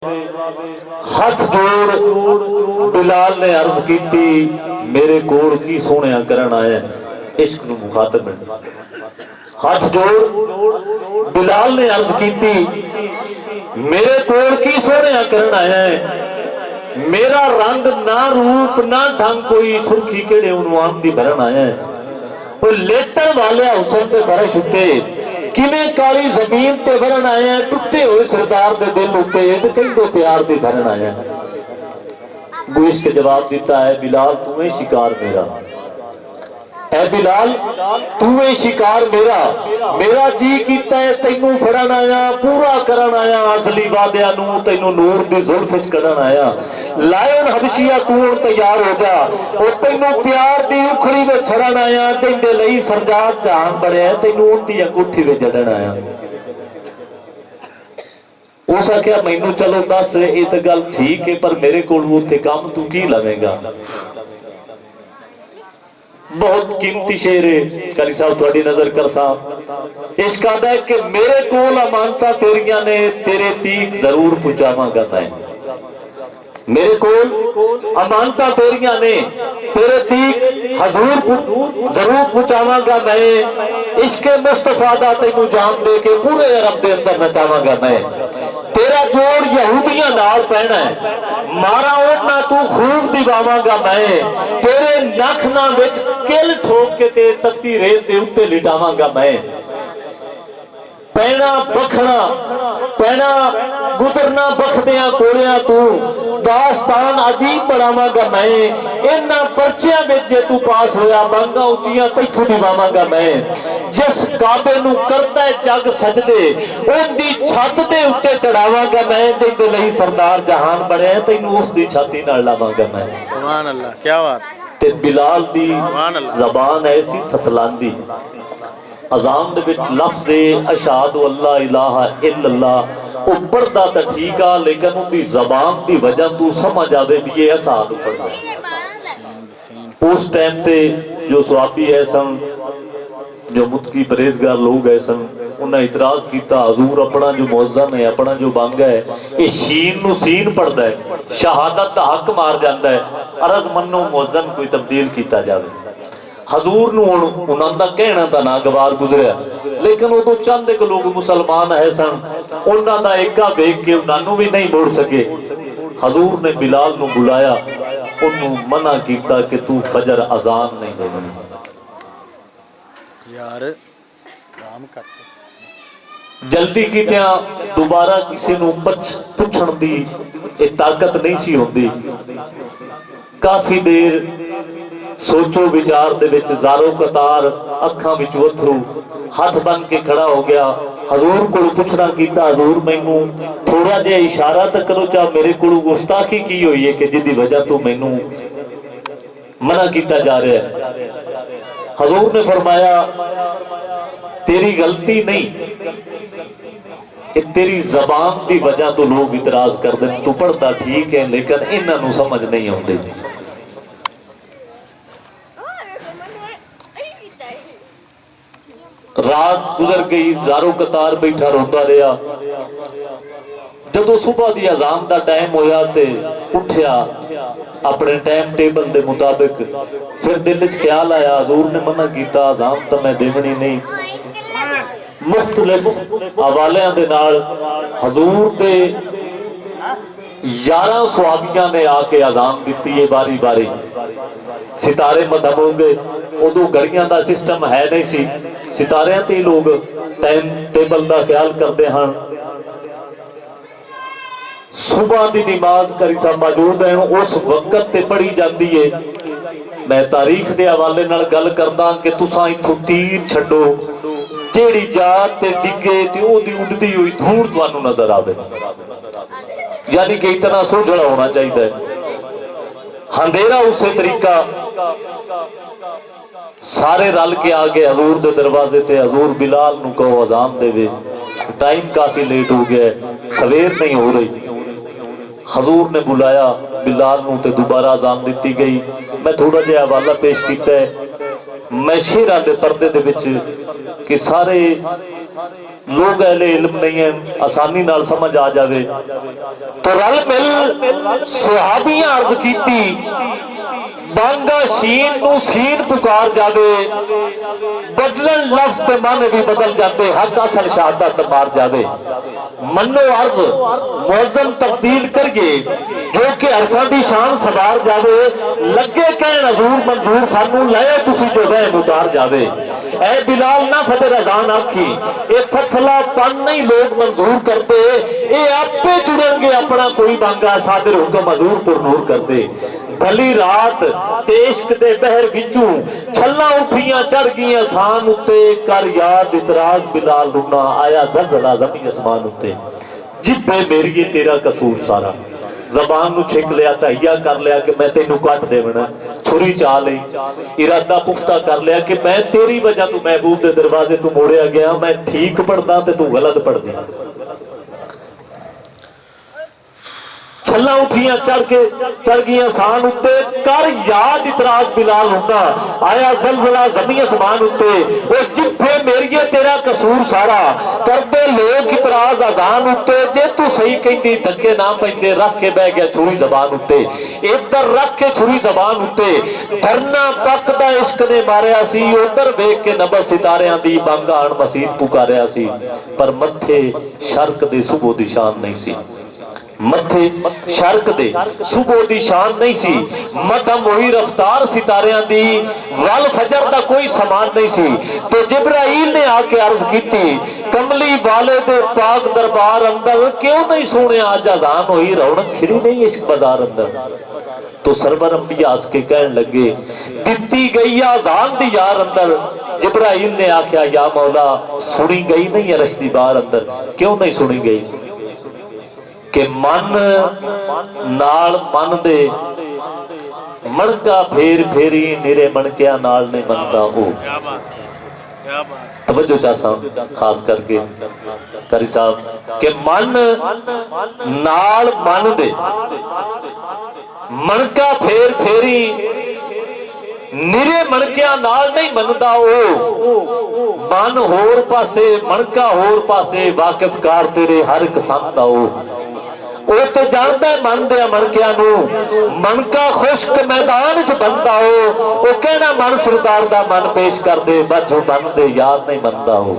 हथ जोड़ बिलाल ने अर्ज की, मेरे कोल की सोहणिया करन आया। इश्क नूं मुखातब हथ जोड़ बिलाल ने अर्ज की, मेरे कोल की सोहणिया करन आया है। मेरा रंग ना रूप ना ढंग कोई सुर्खी केड़े उनवान दी भरन आया है। कोई लेटन वाले हुसन ते फर्श उत्ते किवें काली जमीन ते भरन आया है। टुटे हुए सरदार दे दिल उत्ते कहंदे प्यार दी धरन आया है। गुइश के जवाब दिता है, बिलाल तू ही शिकार मेरा, ऐ बिलाल तू ही शिकार मेरा। मेरा जी कीता है तैनू फड़न आया, पूरा करन आया असली वादियां नू, तैनू नूर दी जुल्फ विच कढन आया। लायन हबशिया तू हुण तैयार हो जा, और तैनू प्यार दी उखड़ी विच छड़न आया। तेरे लई सरदार जहान बणिया, तैनू उहदी अंगूठी विच जड़न आया। उस आख्या मैनू चलो दस ये तो गल ठीक है, पर मेरे को उत्थे काम तू की लवेगा। बहुत कीमती शेर है कारी साहब, थोड़ी नजर कर साहब। इश्क आदा है कि मेरे को अमानता तेरिया ने तेरे तीक जरूर पहुंचावांगा मैं। मेरे को अमानता तेरिया ने तेरे तीक हजूर जरूर पहुंचावांगा मैं। इश्क मुस्तफा दा तैनू जान दे के पूरे अरब दे अंदर नचावांगा मैं। तेरा जोड़ यहूदियां नाल पैना है, मारा ओढ़ना तू खूब दिवावांगा मैं। तेरे नखना विच किल ठोक के ते तत्ती रेत दे उत्ते लिटावांगा मैं। पैना बखना पैना गुजरना बखदिया कोलियां तू दास्तान अजीब बनावांगा मैं। इन्हां पर्चियां विच जे तू पास होया बांगा उचियां तैथों दिवावांगा मैं। जिस काबे नू करदा है जग सजदे उहदी छत दे उत्ते चढ़ावांगा मैं। तेरे लई सरदार जहान बणिया, तैनू उस दी छाती नाल लावांगा मैं। सुभान अल्लाह, क्या बात। ते बिलाल दी जबान ऐसी थतलांदी, अजान दे विच लफ्ज़ अशहादु अल्ला इलाहा इल्लल्लाह वो पढ़दा तो ठीक आ, लेकिन उनकी जबान की वजह तू समझ आवे भी ये अशहाद पढ़दा। उस टाइम पे जो सवाबी है सन, जो मुतकी परहेजगार लोग है सन, उन्हें इतराज किया हजूर अपना जो मुअज्जन है, अपना जो बंग है, ये शीन नू सीन पढ़दा है, शहादत का हक मार जाता है। अरज मनो मुअज्जन कोई तब्दील किया जाए। हजूर नू उन्हां दा कहना तो ना गवार गुजरिया, लेकिन उदों चंद एक लोग मुसलमान है सन, उन्हां दा एका वेख के उन्होंने भी नहीं मोड़ सके। हजूर ने बिलाल नू बुलाया, उन्होंने मना किया कि तू फजर अजान नहीं देनी। यार काम कर जल्दी कीतिया दोबारा किसी नू पुछण दी ताकत नहीं सी होंदी। काफी देर सोचो विचार दे विच ज़ारो कतार, अखां विच अथरू, हाथ बन के खड़ा हो गया। हजूर को पुछना कीता, हजूर मैनू थोड़ा जिहा इशारा तो करो, चाह मेरे को गुस्ताखी की हुई है कि जिहदी वजह तो मैनू मना किया जा रहा है। हजूर ने फरमाया तेरी गलती नहीं, तेरी जबान की वजह तो लोग इतराज कर दे। तू पढ़ता ठीक है, लेकिन इन्हों समझ नहीं आती। रात गुजर गई, ज़ारो कतार बैठा रोता रहा। जदों सुबह की अजान का टाइम होया ते उठ्या अपने टाइम टेबल के मुताबिक, फिर दिल च ख्याल आया हजूर ने मना किया अजान तो मैं देवनी नहीं। मुख्तलिफ हवालियां दे नाल हजूर के 11 सवाबियां ने आके अजान दी है बारी बारी। सितारे मधम हो गए, उदों घड़ियां का सिस्टम है नहीं सी, सितारियां ते लोग टाइम टेबल का ख्याल करते हैं। सुबह की नमाज करी साहब मौजूद है, उस वक्त ते पढ़ी जाती है। मैं तारीख के हवाले नाल गल करदा कि तुसां इत्थों तीर छड्डो, जेड़ी जात ते डिगे ते ओदी उड़दी हुई धूड़ तुहानू नजर आवे, यानी कि इतना सोझड़ा होना चाहिए। अंधेरा उसे तरीका सारे रल के आ गए हजूर के दरवाजे ते। हजूर बिलाल नू कहो अजान देवे, टाइम काफी लेट हो गया, सवेर नहीं हो रही। हजूर ने बुलाया बिलाल नू ते दोबारा अजान दी गई। मैं थोड़ा जिहा हवाला पेश किया है मैं शेरां दे पर्दे दे विच कि सारे लोग अहले इल्म नहीं है, आसानी नाल समझ आ जावे। तो रल मिल सुहाबियां अर्ज कीती, बांगा शीन नू सीन पुकार जावे, बदलन लफ्ज ते मन भी बदल जाते, हक असल शहादत मार जावे। मनो अर्ज मुअज्जम तब्दील करिए, जो कि अरफां दी शान सवार जावे, लगे कहन हजूर मंजूर सानू लाए तुसी जो रहम उतार जावे। ऐ बिलाल ना फतेह अजान आखी, ये थथला पन नहीं लोग मंजूर करते, ये आपे चुनेंगे अपना कोई बांगा, सादिर हुक्म हजूर पुर नूर करते। भली रात ते इश्क दे बहर विचू छल्ला उठियां चढ़ गईयां शान उत्ते, कर याद इतराज बिलाल रुना, आया ज़लज़ला ज़मीन आसमान उत्ते। जिब्बे मेरी तेरा कसूर सारा, जबान नू छिक लिया, तहिया कर लिया कि मैं तेनू कट देवना, छुरी चा ली, इरादा पुख्ता कर लिया कि मैं तेरी वजह तू महबूब दे दरवाजे तू मोड़िया गया, मैं ठीक पढ़दा ते तू गलत पढ़दी। छल्ला उठियां चढ़ गईयां शान उत्ते, कर याद इतराज बिलाल हुंदा, आया ज़लज़ला ज़मीन आसमान उत्ते। ओ जिब्बे मेरिए तेरा कसूर सारा, करदे लोग इतराज अजान उत्ते, जे तू सही कहंदी धक्के ना पैंदे, रख के बह गया छुरी जबान उत्ते। इधर रख के छुरी जबान उत्ते, धरना पकदा इश्क ने मारिया सी, उधर वेख के नबज सितारियां दी बांगा आन मसीत पुकारिया सी, पर मथे शर्क दे सुबह दी शान नहीं सी, मथे शर्क दे सुबह दी शान नहीं सी, मदम वही रफ्तार सितारियां दी, वल फजर दा कोई समान नहीं सी। तो जिब्राइल ने आके अर्ज कीती, कमली वाले दे पाक दरबार अंदर क्यों नहीं सुने आज अजान हुई, रौनक खिड़ी नहीं इश्क बाजार अंदर। तो सरवर अंबिया हंस के कहन लगे, दिती गई अजान दी यार अंदर। जिब्राइल ने आख्या, या मौला सुनी गई नहीं है रश्दी बार अंदर, क्यों नहीं सुनी गई? कि मन नाल मन दे मणका फेर फेरी, निरे मणकिया नाल ने मनदा ओ। तवज्जो चासा खास करके करी साहब, कि मन नाल मन दे मणका फेर फेरी, निरे मणकिया नाल नहीं मनदा ओ। मन होर पासे मणका होर पासे, वाकिफ कार तेरे हर एक फन दा ओ। वो तो जानता है मन दे मणकिया नू, मणका खुश्क मैदान च बनता हो, वो कहना मन सरदार दा मन पेश कर दे, बस जो मन दे यार नहीं बनता हो।